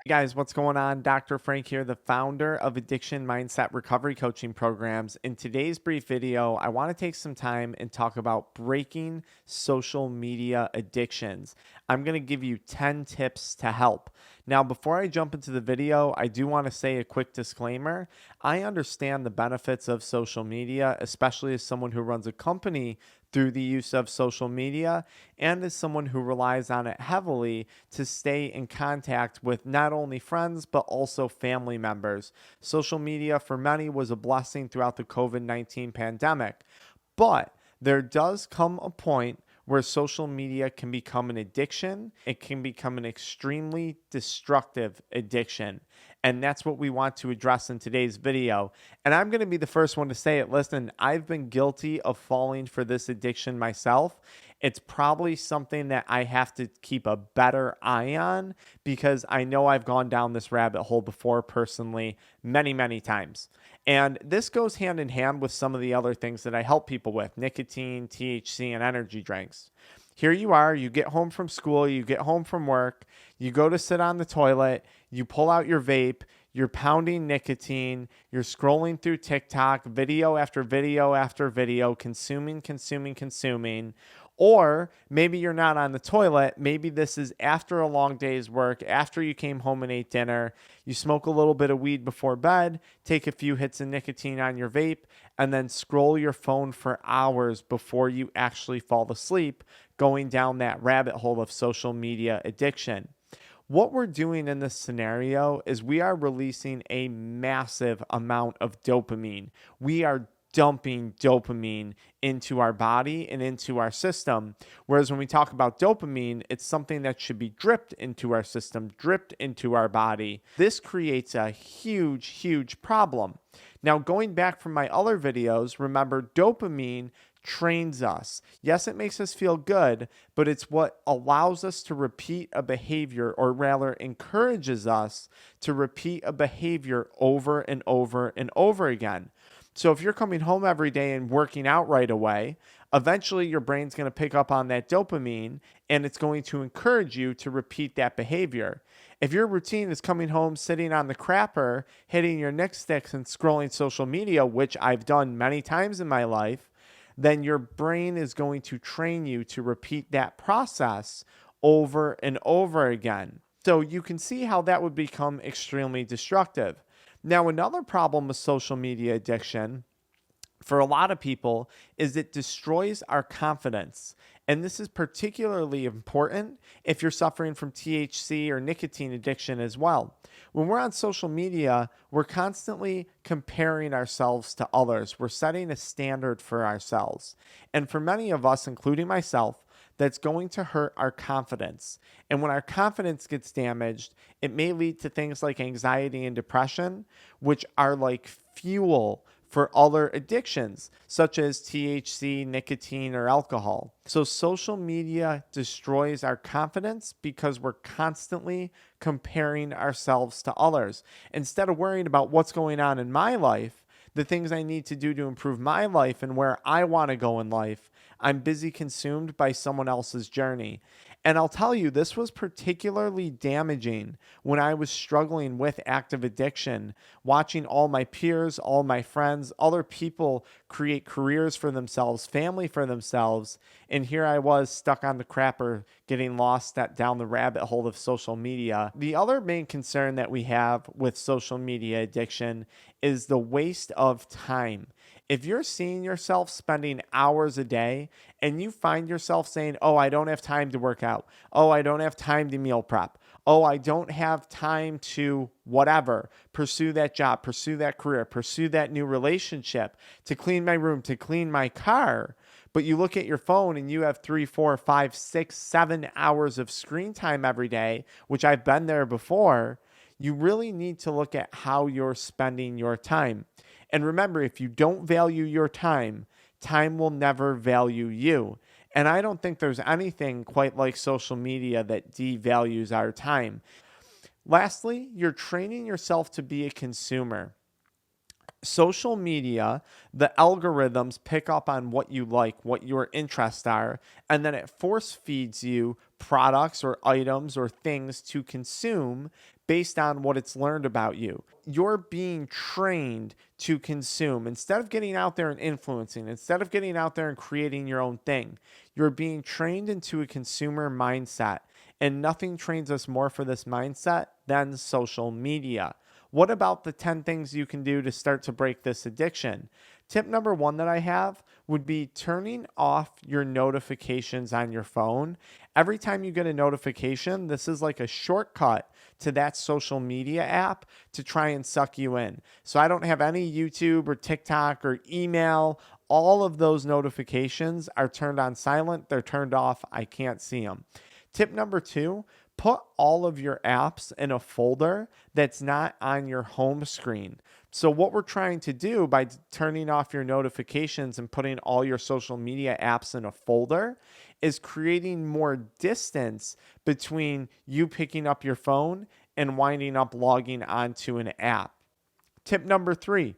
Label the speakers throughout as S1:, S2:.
S1: Hey guys, what's going on? Dr. Frank here, the founder of Addiction Mindset Recovery Coaching Programs. In today's brief video, I want to take some time and talk about breaking social media addictions. I'm going to give you 10 tips to help. Now, before I jump into the video, I do want to say a quick disclaimer. I understand the benefits of social media, especially as someone who runs a company through the use of social media and as someone who relies on it heavily to stay in contact with not only friends but also family members. Social media for many was a blessing throughout the COVID-19 pandemic, but there does come a point where social media can become an addiction. It can become an extremely destructive addiction. And that's what we want to address in today's video. And I'm going to be the first one to say it. Listen, I've been guilty of falling for this addiction myself. It's probably something that I have to keep a better eye on because I know I've gone down this rabbit hole before personally many, many times. And this goes hand in hand with some of the other things that I help people with: nicotine, THC, and energy drinks. Here you are, you get home from school, you get home from work, you go to sit on the toilet, you pull out your vape, you're pounding nicotine, you're scrolling through TikTok, video after video after video, consuming. Or maybe you're not on the toilet. Maybe this is after a long day's work, after you came home and ate dinner. You smoke a little bit of weed before bed, take a few hits of nicotine on your vape, and then scroll your phone for hours before you actually fall asleep, going down that rabbit hole of social media addiction. What we're doing in this scenario is we are releasing a massive amount of dopamine. We are dumping dopamine into our body and into our system. Whereas when we talk about dopamine, it's something that should be dripped into our system, dripped into our body. This creates a huge, huge problem. Now, going back from my other videos, remember, dopamine trains us. Yes, it makes us feel good, but it's what allows us to repeat a behavior, or rather encourages us to repeat a behavior over and over and over again. So if you're coming home every day and working out right away, eventually your brain's going to pick up on that dopamine and it's going to encourage you to repeat that behavior. If your routine is coming home, sitting on the crapper, hitting your Nick sticks and scrolling social media, which I've done many times in my life, then your brain is going to train you to repeat that process over and over again. So you can see how that would become extremely destructive. Now, another problem with social media addiction for a lot of people is it destroys our confidence. And this is particularly important if you're suffering from THC or nicotine addiction as well. When we're on social media, we're constantly comparing ourselves to others. We're setting a standard for ourselves. And for many of us, including myself, that's going to hurt our confidence. And when our confidence gets damaged, it may lead to things like anxiety and depression, which are like fuel for other addictions, such as THC, nicotine, or alcohol. So social media destroys our confidence because we're constantly comparing ourselves to others. Instead of worrying about what's going on in my life, the things I need to do to improve my life and where I want to go in life, I'm busy consumed by someone else's journey. And I'll tell you, this was particularly damaging when I was struggling with active addiction, watching all my peers, all my friends, other people create careers for themselves, family for themselves. And here I was stuck on the crapper, getting lost down the rabbit hole of social media. The other main concern that we have with social media addiction is the waste of time. If you're seeing yourself spending hours a day and you find yourself saying, oh, I don't have time to work out. Oh, I don't have time to meal prep. Oh, I don't have time to whatever, pursue that job, pursue that career, pursue that new relationship, to clean my room, to clean my car. But you look at your phone and you have 3, 4, 5, 6, 7 hours of screen time every day, which I've been there before. You really need to look at how you're spending your time. And remember, if you don't value your time, time will never value you. And I don't think there's anything quite like social media that devalues our time. Lastly, you're training yourself to be a consumer. Social media, the algorithms pick up on what you like, what your interests are, and then it force feeds you products or items or things to consume based on what it's learned about you. You're being trained to consume. Instead of getting out there and influencing, instead of getting out there and creating your own thing, you're being trained into a consumer mindset. And nothing trains us more for this mindset than social media. What about the 10 things you can do to start to break this addiction? Tip number 1 that I have would be turning off your notifications on your phone. Every time you get a notification, this is like a shortcut to that social media app to try and suck you in. So I don't have any YouTube or TikTok or email. All of those notifications are turned on silent. They're turned off. I can't see them. Tip number 2, put all of your apps in a folder that's not on your home screen. So what we're trying to do by turning off your notifications and putting all your social media apps in a folder is creating more distance between you picking up your phone and winding up logging onto an app. Tip number 3,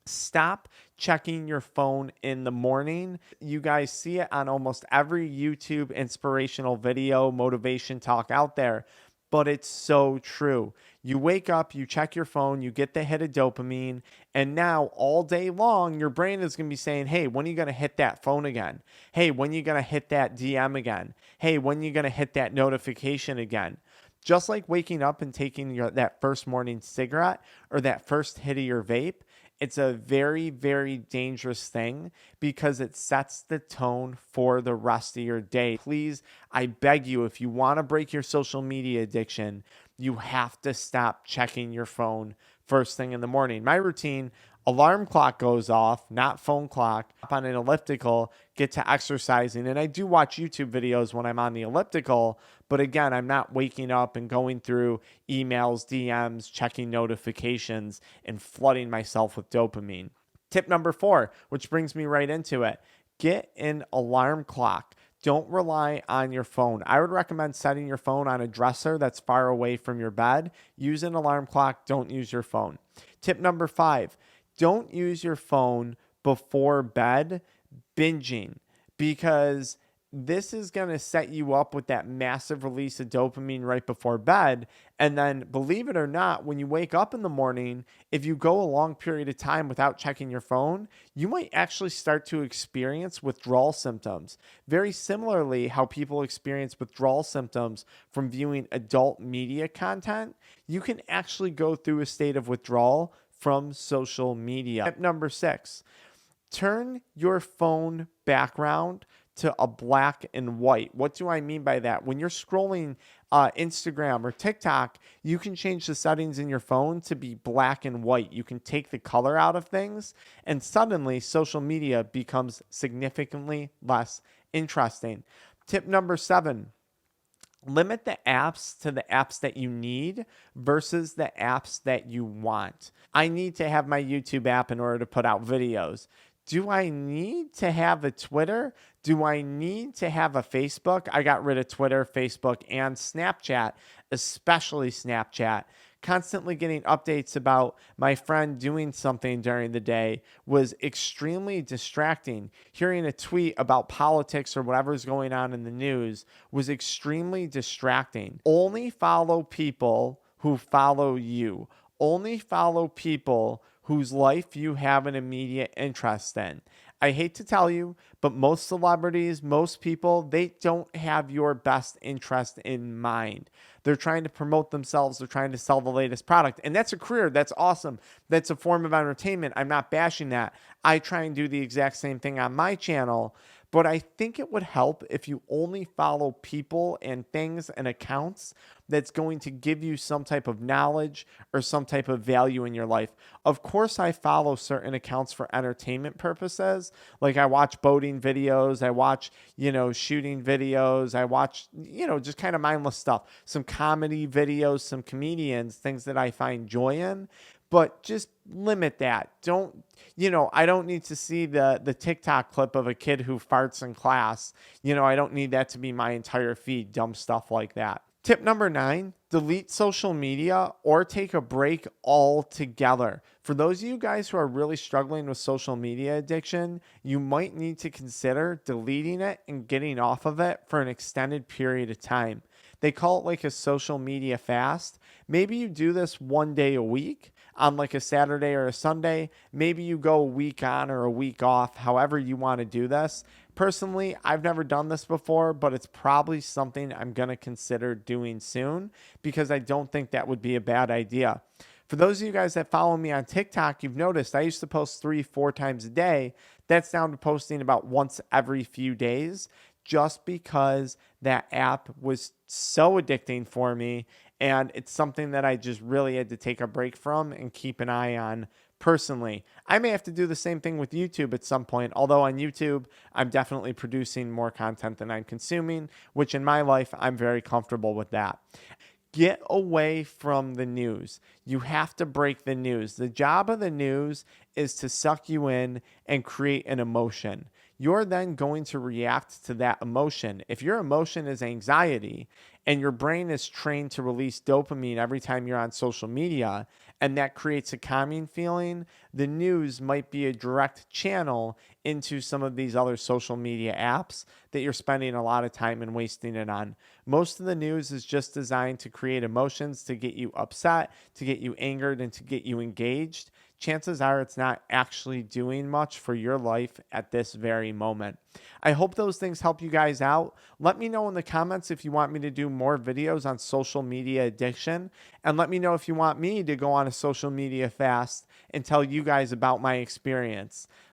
S1: stop checking your phone in the morning. You guys see it on almost every YouTube inspirational video, motivation talk out there, but it's so true. You wake up, you check your phone, you get the hit of dopamine, and now all day long, your brain is going to be saying, hey, when are you going to hit that phone again? Hey, when are you going to hit that DM again? Hey, when are you going to hit that notification again? Just like waking up and taking that first morning cigarette or that first hit of your vape, it's a very, very dangerous thing because it sets the tone for the rest of your day. Please, I beg you, if you want to break your social media addiction, you have to stop checking your phone first thing in the morning. My routine, alarm clock goes off, not phone clock, up on an elliptical, get to exercising. And I do watch YouTube videos when I'm on the elliptical, but again, I'm not waking up and going through emails, DMs, checking notifications, and flooding myself with dopamine. Tip number 4, which brings me right into it, get an alarm clock. Don't rely on your phone. I would recommend setting your phone on a dresser that's far away from your bed. Use an alarm clock. Don't use your phone. Tip number 5, don't use your phone before bed binging, because this is going to set you up with that massive release of dopamine right before bed. And then, believe it or not, when you wake up in the morning, if you go a long period of time without checking your phone, you might actually start to experience withdrawal symptoms. Very similarly, how people experience withdrawal symptoms from viewing adult media content, you can actually go through a state of withdrawal from social media. Tip number 6, turn your phone background to a black and white. What do I mean by that? When you're scrolling Instagram or TikTok, you can change the settings in your phone to be black and white. You can take the color out of things, and suddenly social media becomes significantly less interesting. Tip number 7, limit the apps to the apps that you need versus the apps that you want. I need to have my YouTube app in order to put out videos. Do I need to have a Twitter? Do I need to have a Facebook? I got rid of Twitter, Facebook, and Snapchat, especially Snapchat. Constantly getting updates about my friend doing something during the day was extremely distracting. Hearing a tweet about politics or whatever's going on in the news was extremely distracting. Only follow people who follow you. Only follow people whose life you have an immediate interest in. I hate to tell you, but most celebrities, most people, they don't have your best interest in mind. They're trying to promote themselves. They're trying to sell the latest product. And that's a career. That's awesome. That's a form of entertainment. I'm not bashing that. I try and do the exact same thing on my channel. But I think it would help if you only follow people and things and accounts that's going to give you some type of knowledge or some type of value in your life. Of course, I follow certain accounts for entertainment purposes. Like I watch boating videos, I watch, shooting videos, I watch, just kind of mindless stuff. Some comedy videos, some comedians, things that I find joy in. But just limit that. I don't need to see the TikTok clip of a kid who farts in class. I don't need that to be my entire feed, dumb stuff like that. Tip number 9, delete social media or take a break altogether. For those of you guys who are really struggling with social media addiction, you might need to consider deleting it and getting off of it for an extended period of time. They call it like a social media fast. Maybe you do this one day a week on like a Saturday or a Sunday. Maybe you go a week on or a week off, however you want to do this. Personally, I've never done this before, but it's probably something I'm going to consider doing soon because I don't think that would be a bad idea. For those of you guys that follow me on TikTok, you've noticed I used to post 3-4 times a day. That's down to posting about once every few days just because that app was so addicting for me. And it's something that I just really had to take a break from and keep an eye on personally. I may have to do the same thing with YouTube at some point, although on YouTube, I'm definitely producing more content than I'm consuming, which in my life, I'm very comfortable with that. Get away from the news. You have to break the news. The job of the news is to suck you in and create an emotion. You're then going to react to that emotion. If your emotion is anxiety and your brain is trained to release dopamine every time you're on social media, and that creates a calming feeling, the news might be a direct channel into some of these other social media apps that you're spending a lot of time and wasting it on. Most of the news is just designed to create emotions, to get you upset, to get you angered, and to get you engaged. Chances are it's not actually doing much for your life at this very moment. I hope those things help you guys out. Let me know in the comments if you want me to do more videos on social media addiction. And let me know if you want me to go on a social media fast and tell you guys about my experience.